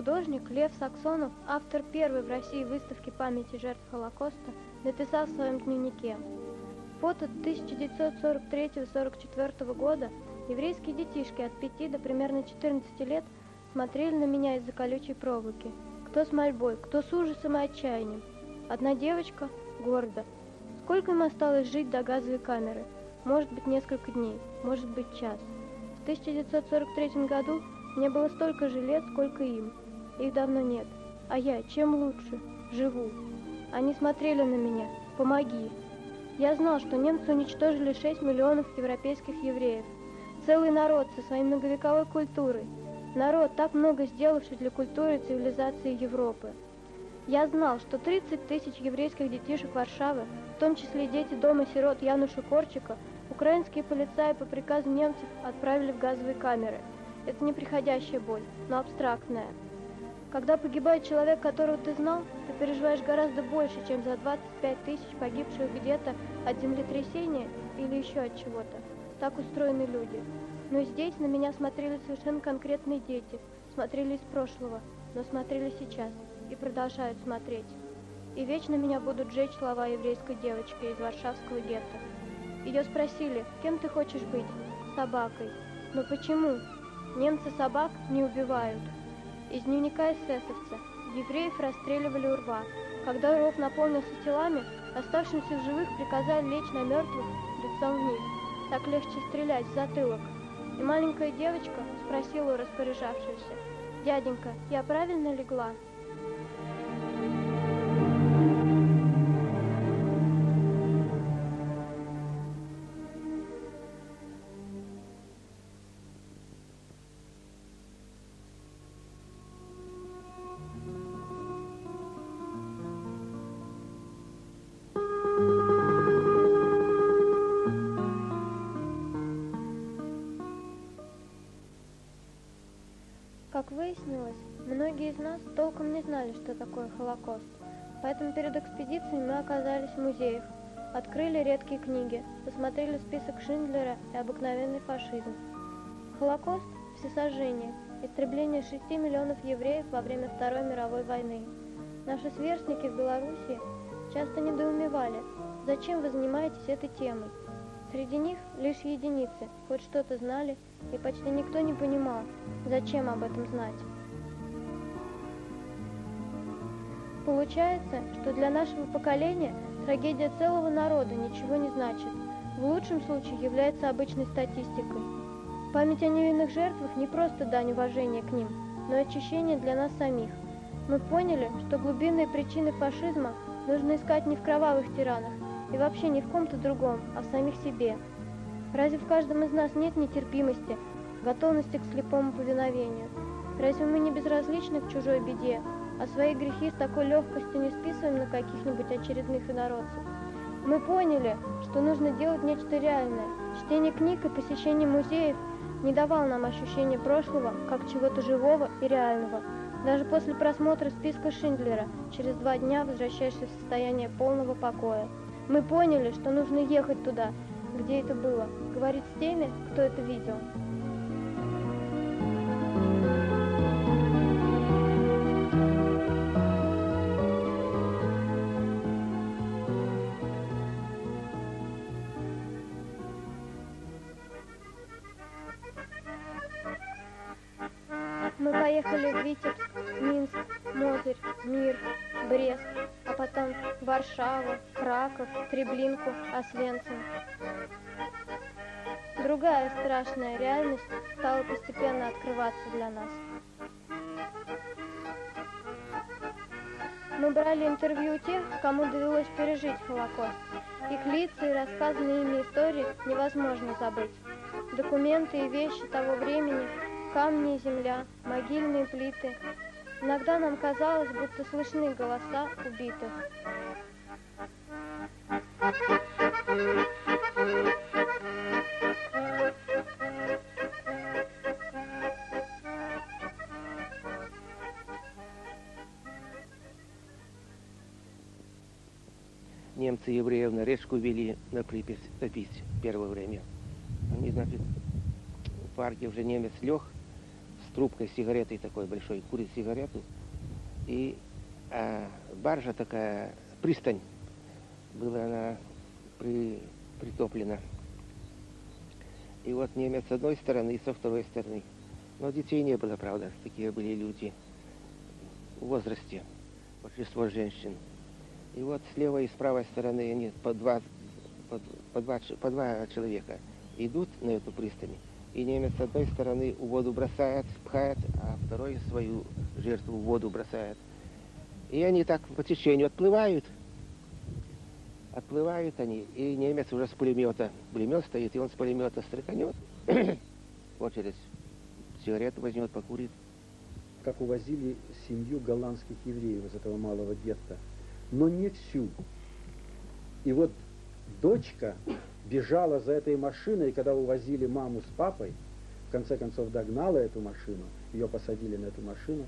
Художник Лев Саксонов, автор первой в России выставки памяти жертв Холокоста, написал в своем дневнике: «Фото 1943-44 года еврейские детишки от 5 до примерно 14 лет смотрели на меня из-за колючей проволоки. Кто с мольбой, кто с ужасом и отчаянием. Одна девочка гордо. Сколько им осталось жить до газовой камеры? Может быть, несколько дней, может быть, час. В 1943 году мне было столько же лет, сколько им. Их давно нет. А я чем лучше? Живу. Они смотрели на меня. Помоги». Я знал, что немцы уничтожили 6 миллионов европейских евреев. Целый народ со своей многовековой культурой. Народ, так много сделавший для культуры и цивилизации Европы. Я знал, что 30 тысяч еврейских детишек Варшавы, в том числе и дети дома сирот Януша Корчика, украинские полицаи по приказу немцев отправили в газовые камеры. Это не приходящая боль, но абстрактная. Когда погибает человек, которого ты знал, ты переживаешь гораздо больше, чем за 25 тысяч погибших где-то от землетрясения или еще от чего-то. Так устроены люди. Но здесь на меня смотрели совершенно конкретные дети, смотрели из прошлого, но смотрели сейчас и продолжают смотреть. И вечно меня будут жечь слова еврейской девочки из варшавского гетто. Ее спросили: «Кем ты хочешь быть?» «Собакой». «Но почему?» «Немцы собак не убивают». Из дневника эсэсовца. Евреев расстреливали у рва. Когда ров наполнился телами, оставшимся в живых приказали лечь на мертвых лицом вниз. Так легче стрелять в затылок. И маленькая девочка спросила у распоряжавшегося: «Дяденька, я правильно легла?» Как выяснилось, многие из нас толком не знали, что такое Холокост. Поэтому перед экспедицией мы оказались в музеях, открыли редкие книги, посмотрели список Шиндлера и обыкновенный фашизм. Холокост – всесожжение, истребление 6 миллионов евреев во время Второй мировой войны. Наши сверстники в Белоруссии часто недоумевали, зачем вы занимаетесь этой темой. Среди них лишь единицы хоть что-то знали, и почти никто не понимал, зачем об этом знать. Получается, что для нашего поколения трагедия целого народа ничего не значит, в лучшем случае является обычной статистикой. Память о невинных жертвах не просто дань уважения к ним, но и очищение для нас самих. Мы поняли, что глубинные причины фашизма нужно искать не в кровавых тиранах, и вообще не в ком-то другом, а в самих себе. Разве в каждом из нас нет нетерпимости, готовности к слепому повиновению? Разве мы не безразличны к чужой беде, а свои грехи с такой легкостью не списываем на каких-нибудь очередных инородцев? Мы поняли, что нужно делать нечто реальное. Чтение книг и посещение музеев не давало нам ощущения прошлого как чего-то живого и реального. Даже после просмотра списка Шиндлера через 2 дня возвращаешься в состояние полного покоя. Мы поняли, что нужно ехать туда, где это было, говорить с теми, кто это видел. Мы поехали в Витебск, Минск, Мозырь, Мир, Брест, а потом Варшаву, Краков, Треблинку, Освенцим. Другая страшная реальность стала постепенно открываться для нас. Мы брали интервью у тех, кому довелось пережить Холокост. Их лица и рассказанные ими истории невозможно забыть. Документы и вещи того времени, камни и земля, могильные плиты. Иногда нам казалось, будто слышны голоса убитых. Немцы евреев на речку вели на Припять топить в первое время. Они, значит, в парке уже немец лег, трубкой, сигаретой такой большой, курит сигарету. И баржа такая, пристань, была она притоплена. И вот немец с одной стороны и со второй стороны. Но детей не было, правда, такие были люди в возрасте, большинство женщин. И вот с левой и с правой стороны они по два человека идут на эту пристань. И немец с одной стороны в воду бросает, пхает, а второй свою жертву в воду бросает. И они так по течению отплывают. Отплывают они, и немец уже с пулемета. Пулемет стоит, и он с пулемета стреканет. Вот через сигарету возьмет, покурит. Как увозили семью голландских евреев из этого малого гетто. Но не всю. И вот дочка бежала за этой машиной, когда увозили маму с папой, в конце концов догнала эту машину, ее посадили на эту машину,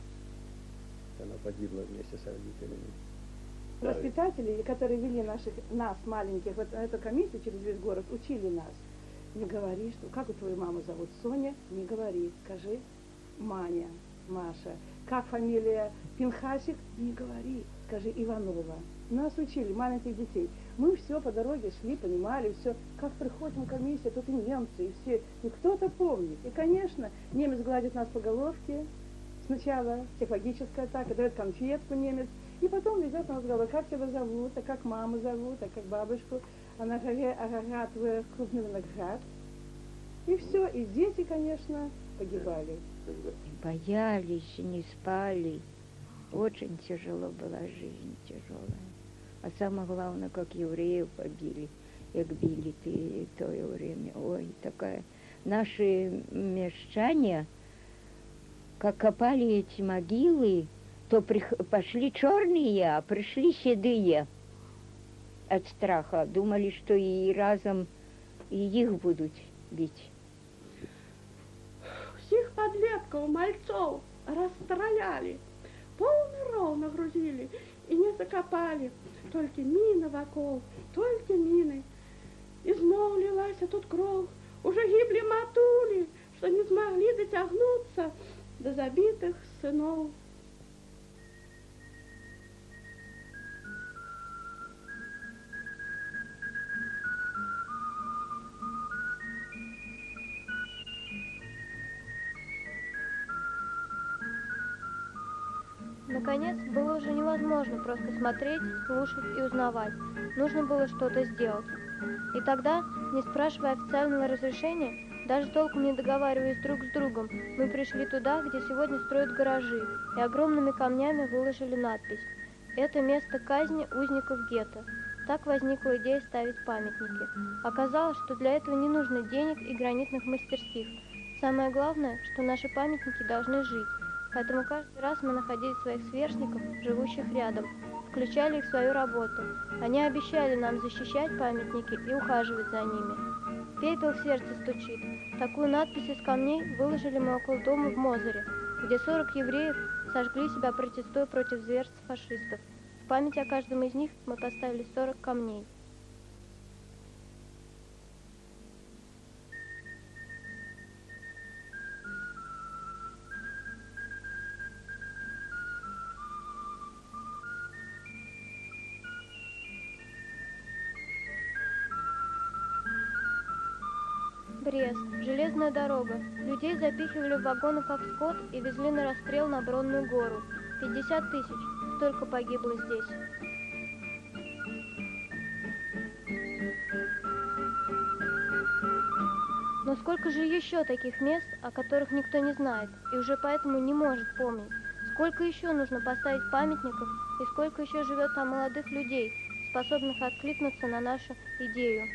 она погибла вместе с родителями. Воспитатели, которые вели нас, маленьких, вот на эту комиссию через весь город, учили нас. Не говори, что как у твою маму зовут? Соня? Не говори. Скажи Маня, Маша. Как фамилия Пинхасик? Не говори. Скажи Иванова. Нас учили, маленьких детей. Мы все по дороге шли, понимали, все. Как приходим в комиссию, тут и немцы, и все. И кто-то помнит. И, конечно, немец гладит нас по головке. Сначала психологическая атака, дает конфетку немец. И потом ведет на разговор, как тебя зовут, а как маму зовут, а как бабушку. Она говорит, твой крупный виноград. И все, и дети, конечно, погибали. Боялись, не спали. Очень тяжело была жизнь, тяжелая. А самое главное, как евреев побили, как били в то время. Ой, такая. Наши мещане, как копали эти могилы, то пошли черные, а пришли седые от страха. Думали, что и разом и их будут бить. Всех подлетков, мальцов расстреляли, полный ров нагрузили и не закопали. Только мины вокруг, только мины. И снова лилась тут кровь. Уже гибли матули, что не смогли дотягнуться до забитых сынов. Наконец, было уже невозможно просто смотреть, слушать и узнавать. Нужно было что-то сделать. И тогда, не спрашивая официального разрешения, даже толком не договариваясь друг с другом, мы пришли туда, где сегодня строят гаражи, и огромными камнями выложили надпись «Это место казни узников гетто». Так возникла идея ставить памятники. Оказалось, что для этого не нужно денег и гранитных мастерских. Самое главное, что наши памятники должны жить. Поэтому каждый раз мы находили своих сверстников, живущих рядом, включали их в свою работу. Они обещали нам защищать памятники и ухаживать за ними. Пепел в сердце стучит. Такую надпись из камней выложили мы около дома в Мозыре, где 40 евреев сожгли себя, протестуя против зверств фашистов. В память о каждом из них мы поставили 40 камней. Брест. Железная дорога. Людей запихивали в вагоны, как скот, и везли на расстрел на Бронную гору. 50 тысяч. Столько погибло здесь. Но сколько же еще таких мест, о которых никто не знает, и уже поэтому не может помнить? Сколько еще нужно поставить памятников, и сколько еще живет там молодых людей, способных откликнуться на нашу идею?